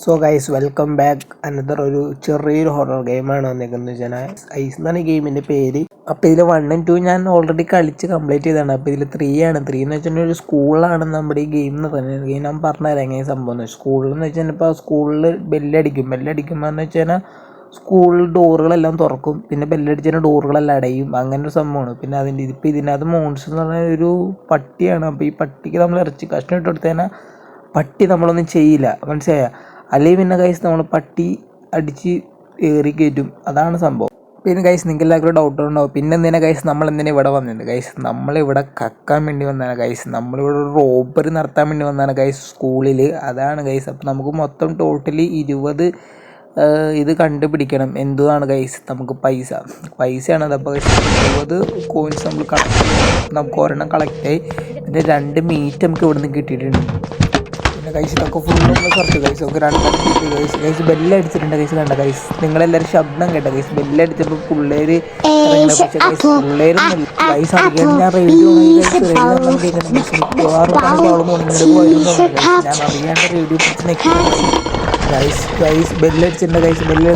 So guys welcome back. Another ഒരു ചെറിയൊരു horror ഗെയിമാണ് വന്നേക്കുന്നത് വെച്ചാൽ ഐസ് എന്നാണ് ഈ ഗെയിമിൻ്റെ പേര്. അപ്പോൾ ഇതിൽ 1 and 2 ഞാൻ ഓൾറെഡി കളിച്ച് കംപ്ലീറ്റ് ചെയ്തതാണ്. അപ്പോൾ ഇതിൽ 3 ആണ്. 3 എന്ന് വെച്ചിട്ടുണ്ടെങ്കിൽ ഒരു സ്കൂളാണ് നമ്മുടെ ഈ ഗെയിം എന്ന് പറയുന്നത്. ഞാൻ പറഞ്ഞുതരാം എങ്ങനെ സംഭവം. സ്കൂളിൽ എന്ന് വെച്ചാൽ ഇപ്പോൾ സ്കൂളിൽ ബെല്ലടിക്കുമ്പോൾ എന്ന് വെച്ചാൽ സ്കൂൾ ഡോറുകളെല്ലാം തുറക്കും, പിന്നെ ബെല്ലടിച്ചാൽ ഡോറുകളെല്ലാം അടയും. അങ്ങനെ ഒരു സംഭവമാണ്. പിന്നെ ഇതിനകത്ത് മോൺസ്റ്റർ എന്ന് പറഞ്ഞാൽ ഒരു പട്ടിയാണ്. അപ്പോൾ ഈ പട്ടിക്ക് നമ്മൾ ഇറച്ചി കഷ്ണം ഇട്ട് കൊടുത്തതിനാൽ പട്ടി നമ്മളൊന്നും ചെയ്യില്ല, മനസ്സിലായ? അല്ലെങ്കിൽ പിന്നെ ഗൈസ് നമ്മൾ പട്ടി അടിച്ച് ഏറി കയറ്റും. അതാണ് സംഭവം. പിന്നെ ഗൈസ് നിങ്ങൾക്ക് എല്ലാവർക്കും ഡൗട്ട് ഉണ്ടാവും, പിന്നെ എന്തിനാ ഗൈസ് നമ്മളെന്തിനാ ഇവിടെ വന്നത്? ഗൈസ് നമ്മളിവിടെ കക്കാൻ വേണ്ടി വന്നതാണ് ഗൈസ്. നമ്മളിവിടെ ഒരു റോബറി നടത്താൻ വേണ്ടി വന്നതാണ് ഗൈസ് സ്കൂളിൽ. അതാണ് ഗൈസ്. അപ്പോൾ നമുക്ക് മൊത്തം ടോട്ടലി 20 ഇത് കണ്ടുപിടിക്കണം. എന്താണ് ഗൈസ്? നമുക്ക് പൈസയാണ് അത്. അപ്പോൾ 20 കോയിൻസ് നമ്മൾ കളക്ട് ചെയ്യണം. നമുക്ക് ഒരെണ്ണം കളക്ട് ആയി. പിന്നെ 2 മീറ്റ് നമുക്ക് ഇവിടെ നിന്ന് കിട്ടിയിട്ടുണ്ട്. പിന്നെ ഗൈസ് ഇതൊക്കെ ഫുൾ നമ്മൾ സെർച്ച് ഗൈസ്. ഒക്കെ 2 ഗൈസ് ബെല്ലടിച്ചിട്ടുണ്ട് ഗൈസ്. കണ്ട ഗൈസ്, നിങ്ങളെല്ലാവരും ശബ്ദം കേട്ട ഗൈസ്. ബെല്ലടിച്ചപ്പോൾ പിള്ളേർ പിള്ളേരൊന്നും ഗൈസ് അറിയാൻ ഞാൻ റേഡിയോ കേൾക്കണം ഗൈസ്. മിക്കവാറും അവൾ മുന്നിട്ട് പോയിരുന്നു. ഞാൻ അറിയാണ്ട് റേഡിയോ പിടിച്ച് നിൽക്കുന്നത് ഗൈസ്. ബെല്ലടിച്ചിട്ടുണ്ട്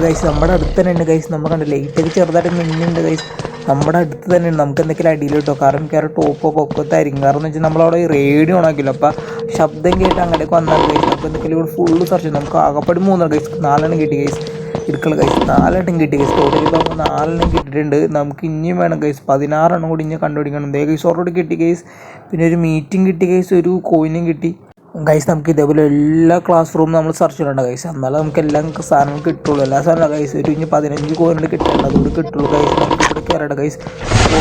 ഗൈസ്. നമ്മുടെ അടുത്ത് തന്നെ ഉണ്ട് ഗൈസ്. നമ്മൾ കണ്ട ലൈറ്റൊക്കെ ചെറുതായിട്ട് മിന്നുണ്ട് ഗൈസ്. നമ്മുടെ അടുത്ത് തന്നെ ഉണ്ട്. നമുക്ക് എന്തെങ്കിലും അടിയിൽ കിട്ടോ, കാരണം ടോപ്പോ പൊക്കത്തായിരിക്കും. കാരണം എന്ന് വെച്ചാൽ നമ്മളവിടെ റേഡിയോ ഓണാക്കില്ല. അപ്പോൾ ശബ്ദം കേട്ട് അങ്ങോട്ടേക്ക് വന്നാൽ ഗൈസ്. അപ്പോൾ എന്തെങ്കിലും ഇവിടെ ഫുള്ള് സെർച്ച് ചെയ്യും. നമുക്ക് ആകെപ്പടി 3 ഗൈസ്. 4 കിട്ടി ഗൈസ്. ഇടുക്കള ഗൈസ് 4 കിട്ടി ഗൈസ്. ടോട്ടലി ഇപ്പോൾ 4 കിട്ടിയിട്ടുണ്ട്. നമുക്ക് ഇനിയും വേണം ഗൈസ്. 16 കൂടി ഇനി കണ്ടുപിടിക്കണം. ഗൈസ് ഓൾറെഡി കിട്ടി ഗൈസ്. പിന്നെ ഒരു മീറ്റിംഗ് കിട്ടി ഗൈസ്. ഒരു കോയിനും കിട്ടി ഗൈസ്. നമുക്ക് ഇതേപോലെ എല്ലാ ക്ലാസ് റൂമും നമ്മൾ സെർച്ച് ചെയ്യണ്ട ഗൈസ്. എന്നാലും നമുക്ക് എല്ലാ സാധനവും കിട്ടുള്ളൂ. എല്ലാ സാധനവും ഗൈസ്. ഒരു ഇനി 15 കോയിനുണ്ട് കിട്ടേണ്ടത്. അതുകൊണ്ട് കിട്ടുള്ളൂ ഗൈസ്. നമുക്ക് ഇവിടെ കയറേണ്ട ഗൈസ്.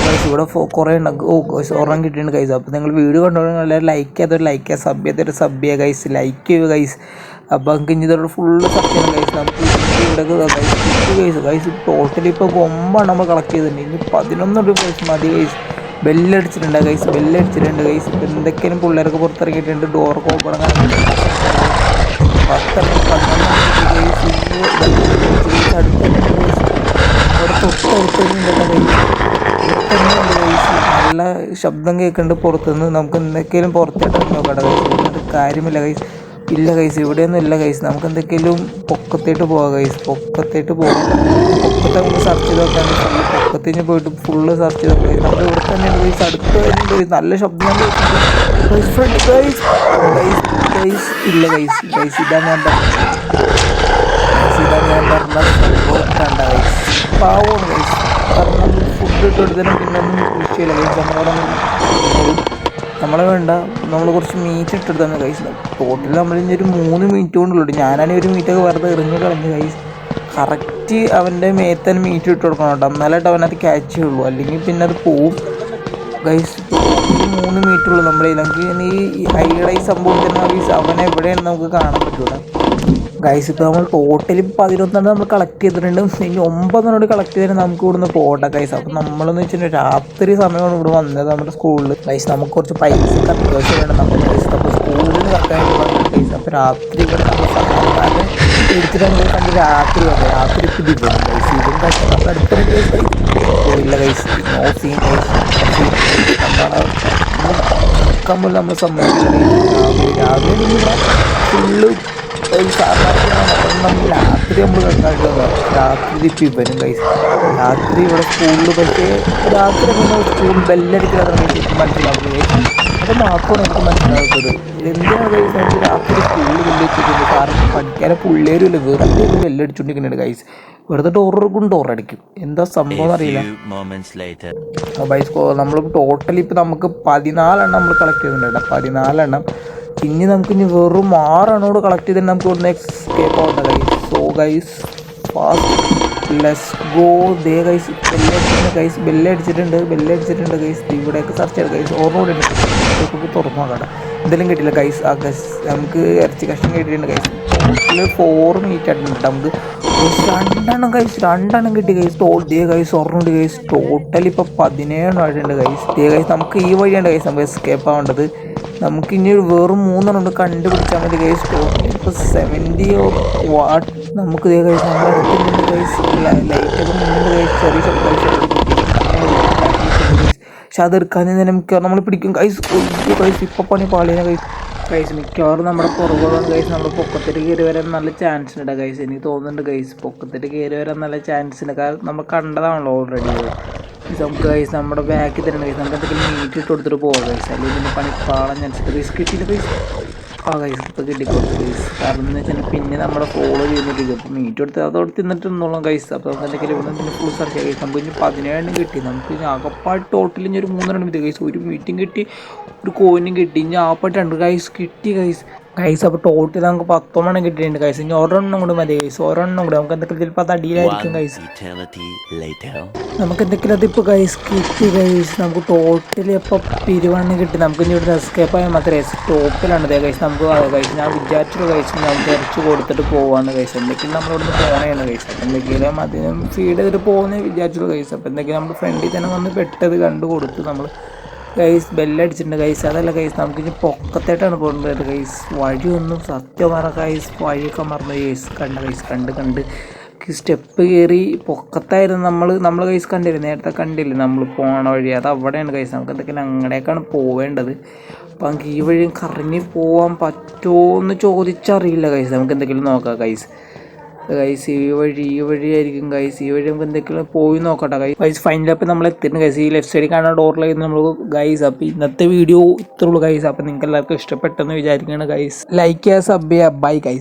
ഗൈസ് ഇവിടെ കുറേ ഉണ്ട്. ഗൈസ് ഒരെണ്ണം കിട്ടിയിട്ടുണ്ട് ഗൈസ്. അപ്പോൾ നിങ്ങൾ വീഡിയോ കണ്ടുകൊണ്ടെങ്കിൽ എല്ലാവരും ലൈക്ക് ചെയ്യുക, സബ് ചെയ്യുക ഗൈസ്. ലൈക്ക് ചെയ്യുക ഗൈസ്. അപ്പോൾ നമുക്ക് ഇനി ഇതോടെ ഫുള്ള് സെർച്ച് ചെയ്യണം ഗൈസ്. നമുക്ക് ഇവിടെ ഗൈസ് ടോട്ടലി ഇപ്പോൾ 9 നമ്മൾ കളക്ട് ചെയ്തിട്ടുണ്ട്. ഇനി 11 ഗൈസ് മതി ഗൈസ്. ബെല്ലടിച്ചിട്ടുണ്ട് ഗൈസ്. ഇപ്പം എന്തൊക്കെയും പിള്ളേർക്ക് പുറത്തിറങ്ങിയിട്ടുണ്ട്. ഡോർക്ക് ഓപ്പൺ നല്ല ശബ്ദം കേൾക്കുന്നുണ്ട് പുറത്തുനിന്ന്. നമുക്ക് എന്തൊക്കെയും പുറത്തിട്ട് നോക്കട്ടെ ഗൈസ്. അത് കാര്യമില്ല ഗൈസ്. ഇല്ല ഗൈസ്, ഇവിടെയൊന്നും ഇല്ല ഗൈസ്. നമുക്ക് എന്തൊക്കെയും പൊക്കത്തേട്ട് പോകാം ഗൈസ്. പൊക്കത്ത് നമുക്ക് സെർച്ച് ചെയ്ത് നോക്കാൻ. പൊക്കത്തിന് പോയിട്ട് ഫുള്ള് സെർച്ച് ചെയ്ത് നോക്കാം. നമ്മുടെ ഇവിടെ തന്നെയുണ്ട് ഗൈസ്. അടുത്ത് തന്നെയുണ്ട് ഗൈസ്. നല്ല ശബ്ദം ഗൈസ്. ഇല്ല ഗൈസ്. ഇതാണ് ഞാൻ പറഞ്ഞ സംഭവം. കണ്ട ഗൈസ് പാവമാണ് ഗൈസ്. കാരണം ഫുഡ് ഇട്ട് കൊടുത്തതിനും പിന്നെ ഒന്നും വിഷയമില്ല ഗൈസ്. നമ്മളെ വേണ്ട. നമ്മൾ കുറച്ച് മീറ്റ് ഇട്ടെടുത്താണ് ഗൈസ്. ടോട്ടൽ നമ്മളിനി ഒരു 3 മിനിറ്റ് കൊണ്ടുള്ളൂ. ഞാനാണെങ്കിൽ ഒരു മീറ്റൊക്കെ വെറുതെ എറിഞ്ഞ് കളഞ്ഞു ഗൈസ്. കറക്റ്റ് അവൻ്റെ മേത്തന്നെ മീറ്റ് ഇട്ട് കൊടുക്കണം കേട്ടോ. എന്നാലായിട്ട് അവനത് ക്യാച്ച് ചെയ്യുള്ളൂ, അല്ലെങ്കിൽ പിന്നെ അത് പോവും ഗൈസ്. 3 മിനിറ്റുള്ളൂ നമ്മളില്ലെങ്കിൽ ഈ ഹൈഡൈ സംഭവം തന്നെ ഗൈസ്. അവനെ എവിടെയാണ് നമുക്ക് കാണാൻ പറ്റൂല ഗൈസ്. ഇപ്പോൾ നമ്മൾ ടോട്ടലി 11 നമ്മൾ കളക്ട് ചെയ്തിട്ടുണ്ട്. ഇനി 9 കളക്ട് ചെയ്തിട്ട് നമുക്ക് ഇവിടുന്ന് പോകട്ടെ ഗൈസ്. അപ്പോൾ നമ്മളെന്ന് വെച്ചിട്ടുണ്ടെങ്കിൽ രാത്രി സമയമാണ് ഇവിടെ വന്നത് നമ്മുടെ സ്കൂളിൽ ഗൈസ്. നമുക്ക് കുറച്ച് പൈസ അത്യാവശ്യം വേണം നമ്മൾ ഗൈസ്. അപ്പോൾ സ്കൂളിൽ കറക്റ്റായിട്ട് വന്നത് ഗൈസ്. അപ്പോൾ രാത്രി ഇവിടെ നമ്മൾ സാധാരണ എടുത്തിട്ടാണ് ഗൈസ്. നമ്മൾ രാത്രി വന്നത്. രാത്രി പിടിക്കും ഗൈസ്. ഇതും ഗൈസ് നമ്മൾ അടുത്തൊരു ഗൈസ് ഇല്ല ഗൈസ്. No scene guys. നമ്മളെ നമ്മൾ സമ്മതിക്കില്ല. രാവിലെ ഇവിടെ ഫുള്ള് സാധാരണ രാത്രി നമ്മൾ കണ്ടാക്കുക. രാത്രി ഇവനും ഗൈസ്. രാത്രി ഇവിടെ സ്കൂളിൽ പക്ഷേ രാത്രി പിന്നെ സ്കൂൾ ബെല്ലടിക്കാതെ മനസ്സിലാക്കുക ഗൈസ്. അത് മാത്രമാണ് എനിക്ക് മനസ്സിലാക്കുന്നത്. എന്തിനാണ് ഗൈസ് നമുക്ക് രാത്രി സ്കൂളിൽ ബെല്ലടിച്ചിട്ടുണ്ട്? കാരണം പഠിക്കാനെ പിള്ളേരും ഇല്ല, വെറുതെ ബെല്ലടിച്ചുകൊണ്ടിരിക്കുന്നുണ്ട് ഗൈസ്. വെറുതെ ഡോറടിക്കും. എന്താ സംഭവം അറിയില്ല ഗൈസ്. നമ്മൾ ടോട്ടലി ഇപ്പോൾ നമുക്ക് 14 നമ്മൾ കളക്ട് ചെയ്തിട്ടുണ്ട്. 14. പിന്നെ നമുക്കിനി വെറും 6 കളക്ട് ചെയ്തിട്ട് നമുക്ക് ഇവിടുന്ന് എസ്കേപ്പ് ആവണ്ട guys. So guys fast let's go. ദേ ഗൈസ് ബെല്ലടിച്ചിട്ടുണ്ട് ഗൈസ്. ഇവിടെയൊക്കെ സെർച്ച് ചെയ്ത് ഗൈസ്. ഓർമ്മ തുറന്നു നോക്കട്ടെ. എന്തെങ്കിലും കിട്ടില്ല ഗൈസ്. ആ ഗൈസ് നമുക്ക് ഇറച്ചി കഷ്ണം കിട്ടിയിട്ടുണ്ട് ഗൈസ്. 4 മീറ്റ് ആയിട്ടുണ്ട് നമുക്ക്. 2 കിട്ടി ഗൈസ്. ഗൈസ് ഓർമ്മയുണ്ട് ഗൈസ്. ടോട്ടൽ ഇപ്പോൾ 17 ആയിട്ടുണ്ട് ഗൈസ്. ഗൈസ് നമുക്ക് ഈ വഴിയാണ് ഗൈസ് നമുക്ക് എസ്കേപ്പ് ആവേണ്ടത്. നമുക്കിനി വെറും 3 കണ്ടുപിടിച്ചാൽ മതി ഗൈസ്. ടോട്ടൽ ഇപ്പോൾ 70 വാട്ട് നമുക്ക് ഗൈസ് നമ്മുടെ അടുത്തുണ്ട് ഗൈസ്. ലൈറ്റൊക്കെ മുന്നുണ്ട് ഗൈസ്. ചെറിയ ശബ്ദം പക്ഷെ അതെടുക്കാൻ തന്നെ നമുക്ക് നമ്മൾ പിടിക്കും ഗൈസ്. ഗൈസ് ഇപ്പോൾ പണി പാളിയാണ് ഗൈസ്. ഗൈസ് മിക്കവാറും നമ്മുടെ പുറകുള്ള ഗൈസ് നമ്മുടെ പൊക്കത്തിൽ കയറി വരാൻ നല്ല ചാൻസ് ഉണ്ട് ഗൈസ്. എനിക്ക് തോന്നുന്നുണ്ട് ഗൈസ് പൊക്കത്തിൽ കയറി വരാൻ നല്ല ചാൻസ് ഉണ്ട്. കാരണം നമ്മൾ കണ്ടതാണല്ലോ ഓൾറെഡി. നമുക്ക് ഗൈസ് നമ്മുടെ ബാക്കിൽ തന്നെ ഗൈസ് നമുക്ക് എന്തെങ്കിലും മീറ്റ് ഇട്ട് കൊടുത്തിട്ട് പോകാം ഗൈസ്. അല്ലെങ്കിൽ പിന്നെ പണിപ്പാളം ചാൻസ് ഗൈസ് കിട്ടിയില്ല ഗൈസ്. ആ ഗൈസ് ഇപ്പോൾ കിട്ടിക്കൊടുത്തു ഗൈസ്. കാരണം എന്ന് വെച്ചാൽ പിന്നെ നമ്മളെ ഫോളോ ചെയ്യുന്നില്ല. അപ്പോൾ മീറ്റ് കൊടുത്ത് അതോടെ തിന്നിട്ടുണ്ടോളാം ഗൈസ്. അപ്പോൾ നമുക്ക് എന്തെങ്കിലും ഇവിടെ പിന്നെ ഫുൾ സെർച്ച് ചെയ്യാം ഗൈസ്. നമുക്ക് ഇനി 17 കിട്ടി. നമുക്ക് ആകപ്പാട് ടോട്ടൽ ഇനി ഒരു 3 കിട്ടി ഗൈസ്. ഒരു മീറ്റും കിട്ടി, ഒരു കോയിനും കിട്ടി. ഇനി ആപ്പായിട്ട് 2 ഗൈസ് കിട്ടി ഗൈസ്. അപ്പോൾ ടോട്ടൽ നമുക്ക് 10 കിട്ടിയിട്ടുണ്ട് ഗൈസ്. ഇനി ഒരെണ്ണം കൂടി മതി ഗൈസ്. ഒരെണ്ണം കൂടി നമുക്ക് എന്തെങ്കിലും ചിലപ്പോൾ അത് അടിയിലായിരിക്കും ഗൈസ്. നമുക്ക് എന്തെങ്കിലും അതിപ്പോൾ ഗൈസ് കിട്ടി ഗൈസ്. നമുക്ക് ടോട്ടൽ ഇപ്പോൾ 21 കിട്ടി. നമുക്ക് ഇനി ഇവിടെ എസ്കേപ്പ് ആയാൽ മാത്രമേ ടോപ്പിലാണ് ഗൈസ്. നമുക്ക് ഗൈസ് ഞാൻ വിചാരിച്ചൊരു ഗൈസ് ഞാൻ തിരിച്ച് കൊടുത്തിട്ട് പോകാമെന്ന് ഗൈസ്. എന്തെങ്കിലും നമ്മളിവിടുന്ന് പോകണേണ് ഗൈസ്. എന്തെങ്കിലും അതിനും ഫീഡ് ചെയ്തിട്ട് പോകുന്നേ വിചാരിച്ചുള്ളൂ ഗൈസ്. അപ്പോൾ എന്തെങ്കിലും നമ്മുടെ ഫ്രണ്ടിൽ തന്നെ വന്ന് പെട്ടത് കണ്ടു കൊടുത്തു നമ്മൾ ഗൈസ്. ബെല്ലടിച്ചിട്ടുണ്ട് ഗൈസ്. അതല്ല ഗൈസ് നമുക്കിനി പൊക്കത്തായിട്ടാണ് പോകേണ്ടത് ഗൈസ്. വഴിയൊന്നും സത്യം പറ ഗൈസ്, വഴിയൊക്കെ മറന്നു ഗൈസ്. കണ്ട് സ്റ്റെപ്പ് കയറി പൊക്കത്തായിരുന്നു നമ്മൾ ഗൈസ് കണ്ടില്ല, നേരത്തെ കണ്ടില്ല നമ്മൾ പോണ വഴി. അത് അവിടെയാണ് ഗൈസ്. നമുക്ക് എന്തെങ്കിലും അങ്ങടേക്കാണ് പോവേണ്ടത്. അപ്പം നമുക്ക് ഈ വഴി കറങ്ങി പോകാൻ പറ്റുമോ എന്ന് ചോദിച്ചറിയില്ല ഗൈസ്. നമുക്ക് എന്തെങ്കിലും നോക്കാം ഗൈസ്. ഈ വഴി ആയിരിക്കും ഗൈസ്. ഈ വഴി നമുക്ക് എന്തെങ്കിലും പോയി നോക്കട്ടെ ഗൈസ്. ഫൈനലി അപ്പം നമ്മൾ എത്തിയിട്ടുണ്ട് ഗൈസ്. ഈ ലെഫ്റ്റ് സൈഡിൽ കാണുന്ന ഡോറിലേക്ക് നമ്മൾ ഗൈസ്. അപ്പോൾ ഇന്നത്തെ വീഡിയോ ഇത്രയുള്ളൂ ഗൈസ്. അപ്പം നിങ്ങൾക്ക് എല്ലാവർക്കും ഇഷ്ടപ്പെട്ടെന്ന് വിചാരിക്കുകയാണ് ഗൈസ്. ലൈക്ക് ചെയ്യുക, സബ് ചെയ്യുക. Bye guys.